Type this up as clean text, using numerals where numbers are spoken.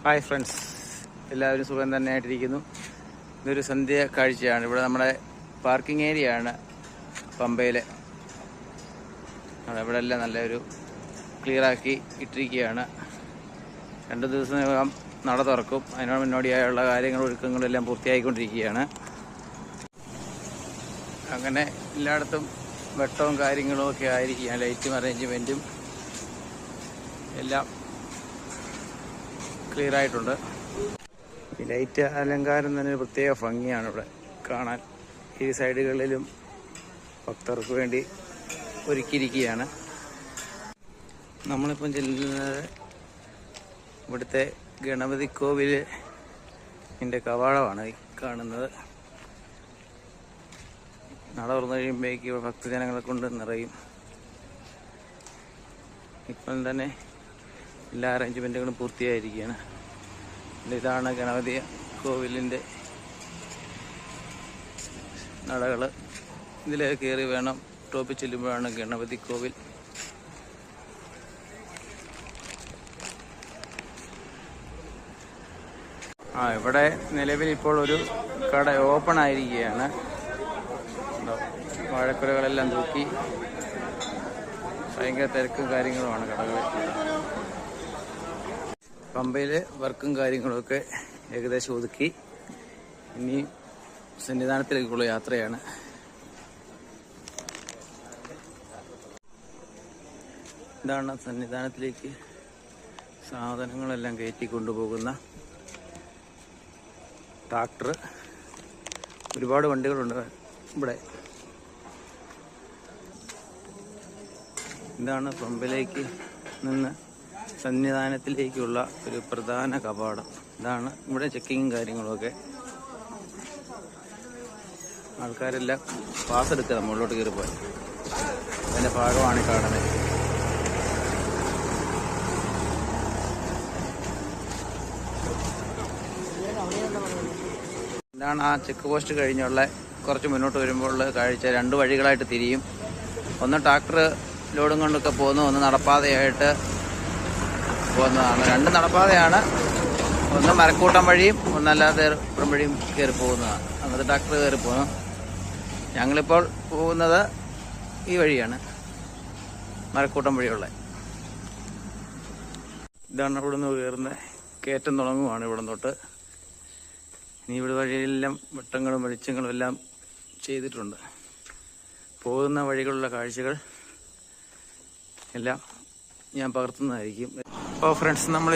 Hi friends, എല്ലാവരും സുഖം തന്നെയായിട്ടിരിക്കുന്നു. ഇതൊരു സന്ധ്യ കാഴ്ചയാണ്. ഇവിടെ നമ്മുടെ പാർക്കിംഗ് ഏരിയ ആണ് പമ്പയിലെ. ഇവിടെ എല്ലാം നല്ലൊരു ക്ലിയറാക്കി ഇട്ടിരിക്കുകയാണ്. 2 ദിവസത്തിനകം നട തുറക്കും. അതിനോട് മുന്നോടിയായുള്ള കാര്യങ്ങളും ഒരുക്കങ്ങളും എല്ലാം പൂർത്തിയായിക്കൊണ്ടിരിക്കുകയാണ്. അങ്ങനെ എല്ലായിടത്തും വെട്ടവും കാര്യങ്ങളും ഒക്കെ ആയിരിക്കുകയാണ്. ലൈറ്റും അറേഞ്ച്മെൻറ്റും എല്ലാം ക്ലിയർ ആയിട്ടുണ്ട്. ഈ ലൈറ്റ് അലങ്കാരം തന്നെ ഒരു പ്രത്യേക ഭംഗിയാണ് ഇവിടെ കാണാൻ. ഈ സൈഡുകളിലും ഭക്തർക്ക് വേണ്ടി ഒരുക്കിയിരിക്കുകയാണ്. നമ്മളിപ്പം ചെല്ലുന്നത് ഇവിടുത്തെ ഗണപതി കോവിലിൻ്റെ കവാടമാണ് ഈ കാണുന്നത്. നട തുറന്നു കഴിയുമ്പോഴേക്ക് ഭക്തജനങ്ങളെ കൊണ്ട് നിറയും. ഇപ്പം തന്നെ എല്ലാ അറേഞ്ച്മെൻറ്റുകളും പൂർത്തിയായിരിക്കുകയാണ്. ഇതാണ് ഗണപതി കോവിലിൻ്റെ നടകൾ. ഇതിലേക്ക് കയറി വേണം ടോപ്പിൽ ചെല്ലുമ്പോഴാണ് ഗണപതി കോവിൽ. ഇവിടെ നിലവിൽ ഇപ്പോൾ ഒരു കട ഓപ്പൺ ആയിരിക്കുകയാണ്. വാഴക്കുലകളെല്ലാം തൂക്കി ഭയങ്കര തിരക്കും കാര്യങ്ങളുമാണ് കടകളിൽ. പമ്പയിലെ വർക്കും കാര്യങ്ങളുമൊക്കെ ഏകദേശം ഒതുക്കി ഇനി സന്നിധാനത്തിലേക്കുള്ള യാത്രയാണ്. ഇതാണ് സന്നിധാനത്തിലേക്ക് സാധനങ്ങളെല്ലാം കയറ്റി കൊണ്ടുപോകുന്ന ട്രാക്ടർ. ഒരുപാട് വണ്ടികളുണ്ട് ഇവിടെ. ഇതാണ് പമ്പയിലേക്ക് നിന്ന് സന്നിധാനത്തിലേക്കുള്ള ഒരു പ്രധാന കവാടം. ഇതാണ് ഇവിടെ ചെക്കിങ്ങും കാര്യങ്ങളുമൊക്കെ. ആൾക്കാരെല്ലാം പാസ് എടുക്കുക മുകളിലോട്ട് കയറി പോയി. അതിൻ്റെ ഭാഗമാണ് കാണുന്നത്. ഇതാണ് ആ ചെക്ക് പോസ്റ്റ് കഴിഞ്ഞുള്ള കുറച്ച് മുന്നോട്ട് വരുമ്പോൾ കാഴ്ച. 2 വഴികളായിട്ട് തിരിയും. ഒന്ന് ട്രാക്ടർ ലോഡും കൊണ്ടൊക്കെ പോകുന്നു, ഒന്ന് നടപ്പാതയായിട്ട് പോകുന്നതാണ്. 2 നടപ്പാതയാണ്. ഒന്ന് മരക്കൂട്ടം വഴിയും ഒന്നല്ലാതെ വഴിയും കയറി പോകുന്നതാണ്. അങ്ങനത്തെ ട്രാക്ടർ കയറി പോകുന്നു. ഞങ്ങളിപ്പോൾ പോകുന്നത് ഈ വഴിയാണ്, മരക്കൂട്ടം വഴിയുള്ള. ഇതാണ് ഇവിടെ നിന്ന് കയറുന്ന കയറ്റം തുടങ്ങുവാണ്. ഇവിടെ തൊട്ട് ഇനി ഇവിടെ വഴിയെല്ലാം വെട്ടങ്ങളും വെളിച്ചങ്ങളും എല്ലാം ചെയ്തിട്ടുണ്ട്. പോകുന്ന വഴികളുള്ള കാഴ്ചകൾ എല്ലാം ഞാൻ പകർത്തുന്നതായിരിക്കും. അപ്പോൾ ഫ്രണ്ട്സ്, നമ്മൾ